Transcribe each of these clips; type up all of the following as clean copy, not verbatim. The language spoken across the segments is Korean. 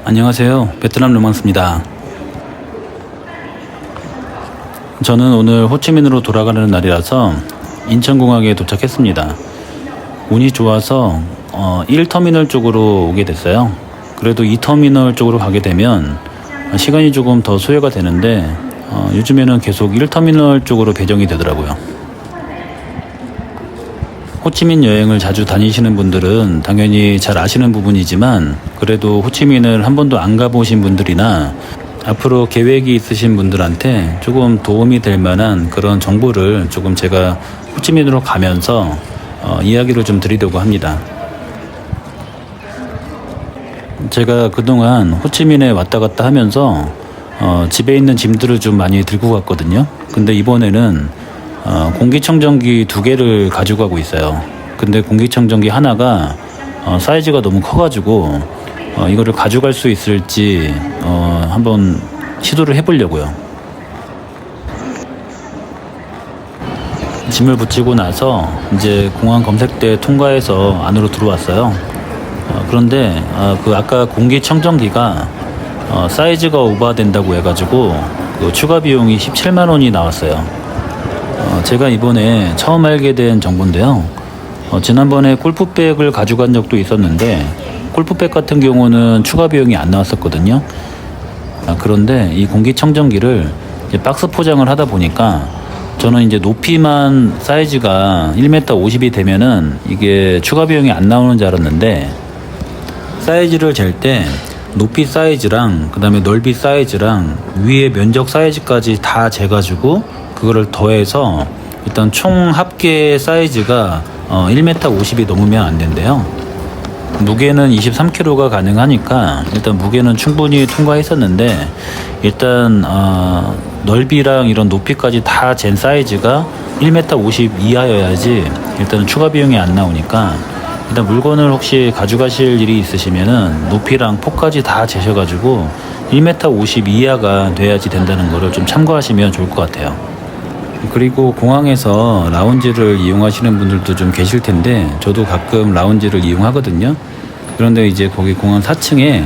안녕하세요. 베트남 로망스입니다. 저는 오늘 호치민으로 돌아가는 날이라서 인천공항에 도착했습니다. 운이 좋아서 1터미널 쪽으로 오게 됐어요. 그래도 2터미널 쪽으로 가게 되면 시간이 조금 더 소요가 되는데 요즘에는 계속 1터미널 쪽으로 배정이 되더라고요. 호치민 여행을 자주 다니시는 분들은 당연히 잘 아시는 부분이지만, 그래도 호치민을 한 번도 안 가보신 분들이나 앞으로 계획이 있으신 분들한테 조금 도움이 될 만한 그런 정보를 조금 제가 호치민으로 가면서 이야기를 좀 드리려고 합니다. 제가 그동안 호치민에 왔다 갔다 하면서 집에 있는 짐들을 좀 많이 들고 갔거든요. 근데 이번에는 공기청정기 2개를 가지고 가고 있어요. 근데 공기청정기 하나가 사이즈가 너무 커가지고 이거를 가져갈 수 있을지 한번 시도를 해보려고요. 짐을 붙이고 나서 이제 공항 검색대 통과해서 안으로 들어왔어요. 그런데 아까 공기청정기가 사이즈가 오버된다고 해가지고 그 추가 비용이 17만 원이 나왔어요. 제가 이번에 처음 알게 된 정보인데요. 지난번에 골프백을 가져간 적도 있었는데 골프백 같은 경우는 추가 비용이 안 나왔었거든요. 그런데 이 공기청정기를 이제 박스 포장을 하다 보니까 저는 이제 높이만 사이즈가 1m 50이 되면은 이게 추가 비용이 안 나오는 줄 알았는데, 사이즈를 잴 때 높이 사이즈랑 그 다음에 넓이 사이즈랑 위에 면적 사이즈까지 다 재가지고 그거를 더해서 일단 총 합계 사이즈가 1m 50이 넘으면 안 된대요. 무게는 23kg가 가능하니까 일단 무게는 충분히 통과했었는데, 일단 넓이랑 이런 높이까지 다 잰 사이즈가 1m 50 이하여야지 일단 추가 비용이 안 나오니까, 일단 물건을 혹시 가져가실 일이 있으시면은 높이랑 폭까지 다 재셔가지고 1m 50 이하가 돼야지 된다는 거를 좀 참고하시면 좋을 것 같아요. 그리고 공항에서 라운지를 이용하시는 분들도 좀 계실 텐데, 저도 가끔 라운지를 이용하거든요. 그런데 이제 거기 공항 4층에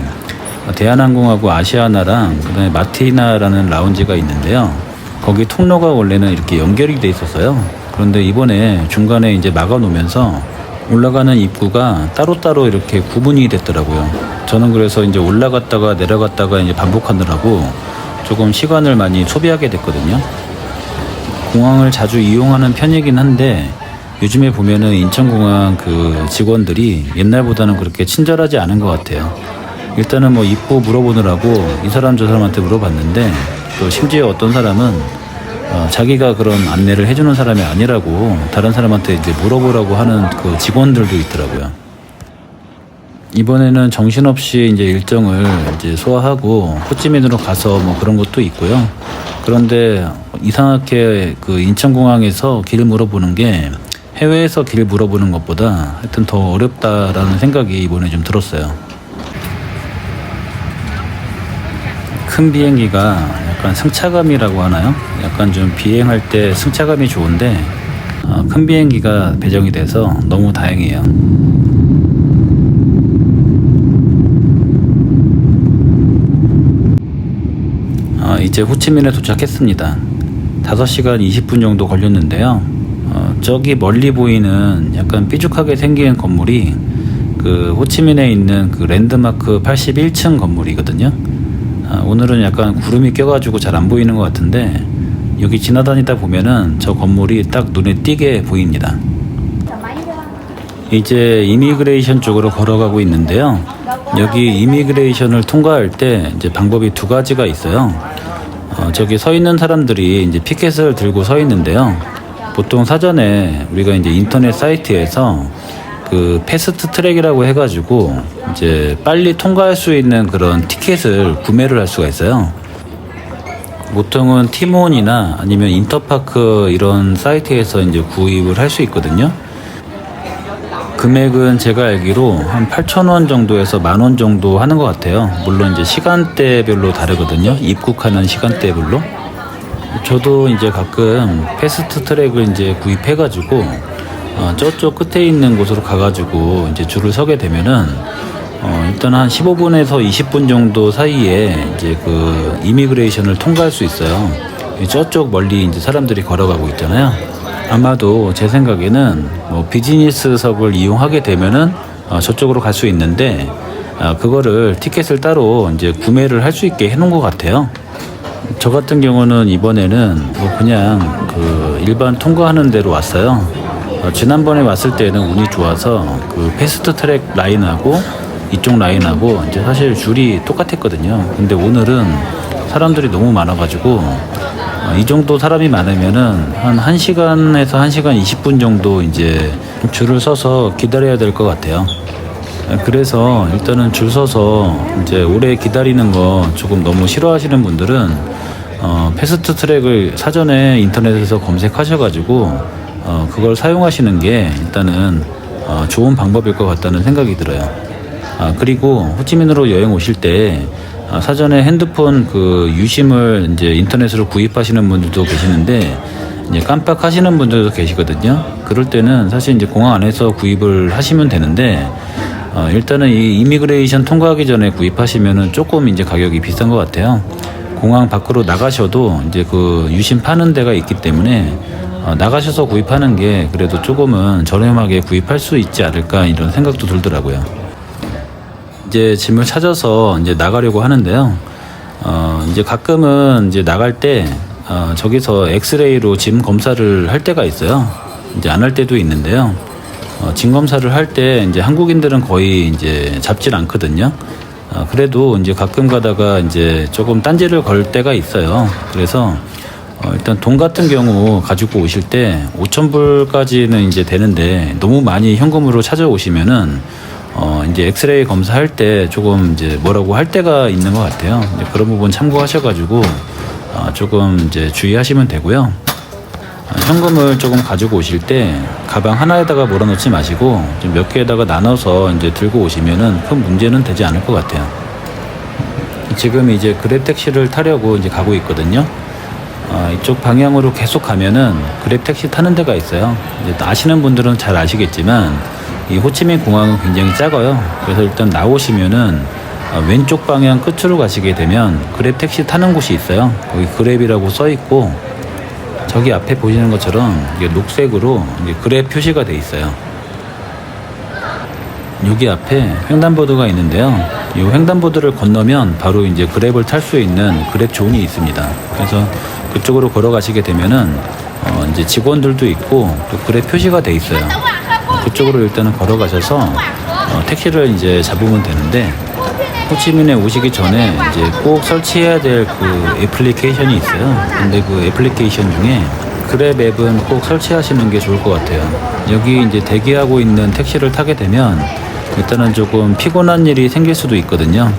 대한항공하고 아시아나랑 그다음에 마티나라는 라운지가 있는데요. 거기 통로가 원래는 이렇게 연결이 돼 있었어요. 그런데 이번에 중간에 이제 막아 놓으면서 올라가는 입구가 따로따로 이렇게 구분이 됐더라고요. 저는 그래서 이제 올라갔다가 내려갔다가 이제 반복하느라고 조금 시간을 많이 소비하게 됐거든요. 공항을 자주 이용하는 편이긴 한데, 요즘에 보면은 인천공항 그 직원들이 옛날보다는 그렇게 친절하지 않은 것 같아요. 일단은 뭐 입고 물어보느라고 이 사람 저 사람한테 물어봤는데, 또 심지어 어떤 사람은 자기가 그런 안내를 해주는 사람이 아니라고 다른 사람한테 이제 물어보라고 하는 그 직원들도 있더라고요. 이번에는 정신없이 이제 일정을 이제 소화하고 호치민으로 가서 뭐 그런 것도 있고요. 그런데 이상하게 그 인천공항에서 길을 물어보는 게 해외에서 길 물어보는 것보다 하여튼 더 어렵다라는 생각이 이번에 좀 들었어요. 큰 비행기가 약간 승차감이라고 하나요? 약간 좀 비행할 때 승차감이 좋은데 큰 비행기가 배정이 돼서 너무 다행이에요. 이제 호치민에 도착했습니다. 5시간 20분 정도 걸렸는데요. 저기 멀리 보이는 약간 삐죽하게 생긴 건물이 그 호치민에 있는 그 랜드마크 81층 건물이거든요. 오늘은 약간 구름이 껴가지고 잘 안 보이는 것 같은데, 여기 지나다니다 보면은 저 건물이 딱 눈에 띄게 보입니다. 이제 이미그레이션 쪽으로 걸어가고 있는데요. 여기 이미그레이션을 통과할 때 이제 방법이 2가지가 있어요. 저기 서 있는 사람들이 이제 피켓을 들고 서 있는데요. 보통 사전에 우리가 이제 인터넷 사이트에서 그 패스트 트랙이라고 해가지고 이제 빨리 통과할 수 있는 그런 티켓을 구매를 할 수가 있어요. 보통은 티몬이나 아니면 인터파크 이런 사이트에서 이제 구입을 할 수 있거든요. 금액은 제가 알기로 한 8,000원 정도에서 10,000원 정도 하는 것 같아요. 물론 이제 시간대별로 다르거든요. 입국하는 시간대별로. 저도 이제 가끔 패스트 트랙을 이제 구입해가지고 저쪽 끝에 있는 곳으로 가가지고 이제 줄을 서게 되면은 일단 한 15분에서 20분 정도 사이에 이제 그 이미그레이션을 통과할 수 있어요. 저쪽 멀리 이제 사람들이 걸어가고 있잖아요. 아마도 제 생각에는 뭐 비즈니스석을 이용하게 되면은 저쪽으로 갈 수 있는데 그거를 티켓을 따로 이제 구매를 할 수 있게 해놓은 것 같아요. 저 같은 경우는 이번에는 뭐 그냥 그 일반 통과하는 대로 왔어요. 지난번에 왔을 때는 운이 좋아서 그 패스트 트랙 라인하고 이쪽 라인하고 이제 사실 줄이 똑같았거든요. 근데 오늘은 사람들이 너무 많아가지고 이 정도 사람이 많으면은 한 1시간에서 1시간 20분 정도 이제 줄을 서서 기다려야 될 것 같아요. 그래서 일단은 줄 서서 이제 오래 기다리는 거 조금 너무 싫어하시는 분들은 패스트 트랙을 사전에 인터넷에서 검색하셔가지고 그걸 사용하시는 게 일단은 좋은 방법일 것 같다는 생각이 들어요. 그리고 호치민으로 여행 오실 때 사전에 핸드폰 그 유심을 이제 인터넷으로 구입하시는 분들도 계시는데 이제 깜빡하시는 분들도 계시거든요. 그럴 때는 사실 이제 공항 안에서 구입을 하시면 되는데 일단은 이 이미그레이션 통과하기 전에 구입하시면은 조금 이제 가격이 비싼 것 같아요. 공항 밖으로 나가셔도 이제 그 유심 파는 데가 있기 때문에 나가셔서 구입하는 게 그래도 조금은 저렴하게 구입할 수 있지 않을까 이런 생각도 들더라고요. 이제 짐을 찾아서 이제 나가려고 하는데요. 이제 가끔은 이제 나갈 때 저기서 엑스레이로 짐 검사를 할 때가 있어요. 이제 안 할 때도 있는데요. 짐 검사를 할 때 이제 한국인들은 거의 이제 잡질 않거든요. 그래도 이제 가끔 가다가 이제 조금 딴지를 걸 때가 있어요. 그래서 일단 돈 같은 경우 가지고 오실 때 5,000불까지는 이제 되는데 너무 많이 현금으로 찾아오시면은 이제 엑스레이 검사할 때 조금 이제 뭐라고 할 때가 있는 것 같아요. 이제 그런 부분 참고하셔가지고 조금 이제 주의하시면 되고요. 현금을 조금 가지고 오실 때 가방 하나에다가 몰아넣지 마시고 좀 몇 개에다가 나눠서 이제 들고 오시면은 큰 문제는 되지 않을 것 같아요. 지금 이제 그랩 택시를 타려고 이제 가고 있거든요. 이쪽 방향으로 계속 가면은 그랩 택시 타는 데가 있어요. 이제 아시는 분들은 잘 아시겠지만 이 호치민 공항은 굉장히 작아요. 그래서 일단 나오시면은 왼쪽 방향 끝으로 가시게 되면 그랩 택시 타는 곳이 있어요. 거기 그랩이라고 써 있고 저기 앞에 보시는 것처럼 이게 녹색으로 이게 그랩 표시가 돼 있어요. 여기 앞에 횡단보도가 있는데요. 이 횡단보도를 건너면 바로 이제 그랩을 탈 수 있는 그랩 존이 있습니다. 그래서 그쪽으로 걸어가시게 되면은 이제 직원들도 있고 또 그랩 표시가 돼 있어요. 그쪽으로 일단은 걸어가셔서 택시를 이제 잡으면 되는데 호치민에 오시기 전에 이제 꼭 설치해야 될 그 애플리케이션이 있어요. 근데 그 애플리케이션 중에 그랩 앱은 꼭 설치하시는 게 좋을 것 같아요. 여기 이제 대기하고 있는 택시를 타게 되면 일단은 조금 피곤한 일이 생길 수도 있거든요.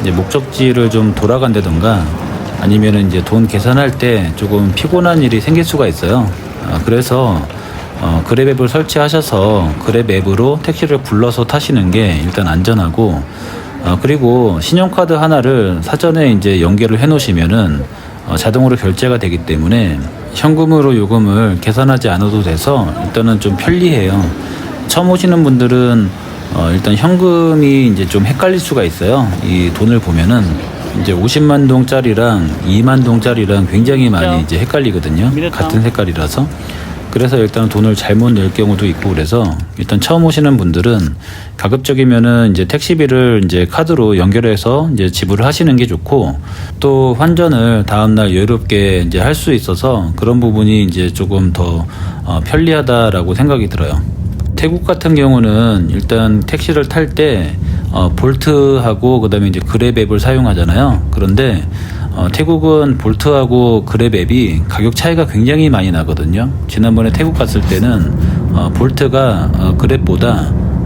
이제 목적지를 좀 돌아간다던가 아니면은 이제 돈 계산할 때 조금 피곤한 일이 생길 수가 있어요. 그래서 그랩 앱을 설치하셔서 그랩 앱으로 택시를 불러서 타시는 게 일단 안전하고 그리고 신용카드 하나를 사전에 이제 연결을 해 놓으시면은 자동으로 결제가 되기 때문에 현금으로 요금을 계산하지 않아도 돼서 일단은 좀 편리해요. 처음 오시는 분들은 일단 현금이 이제 좀 헷갈릴 수가 있어요. 이 돈을 보면은 이제 50만 동짜리랑 2만 동짜리랑 굉장히 많이 이제 헷갈리거든요. 같은 색깔이라서. 그래서 일단 돈을 잘못 낼 경우도 있고 그래서 일단 처음 오시는 분들은 가급적이면은 이제 택시비를 이제 카드로 연결해서 이제 지불을 하시는 게 좋고 또 환전을 다음날 여유롭게 이제 할 수 있어서 그런 부분이 이제 조금 더 편리하다라고 생각이 들어요. 태국 같은 경우는 일단 택시를 탈 때 볼트하고 그다음에 이제 그랩 앱을 사용하잖아요. 그런데 태국은 볼트하고 그랩 앱이 가격 차이가 굉장히 많이 나거든요. 지난번에 태국 갔을 때는 볼트가 그랩보다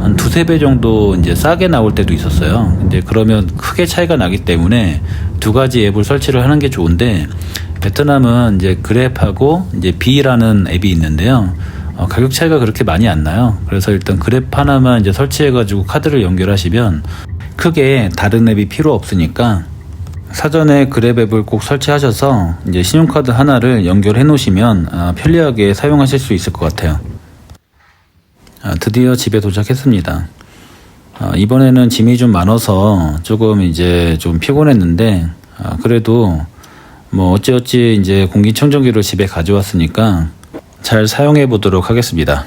한 두세 배 정도 이제 싸게 나올 때도 있었어요. 근데 그러면 크게 차이가 나기 때문에 두 가지 앱을 설치를 하는 게 좋은데 베트남은 이제 그랩하고 이제 B라는 앱이 있는데요. 가격 차이가 그렇게 많이 안 나요. 그래서 일단 그랩 하나만 이제 설치해가지고 카드를 연결하시면 크게 다른 앱이 필요 없으니까 사전에 그랩 앱을 꼭 설치하셔서 이제 신용카드 하나를 연결해 놓으시면 편리하게 사용하실 수 있을 것 같아요. 드디어 집에 도착했습니다. 이번에는 짐이 좀 많아서 조금 이제 좀 피곤했는데, 그래도 뭐 어찌어찌 이제 공기청정기를 집에 가져왔으니까 잘 사용해 보도록 하겠습니다.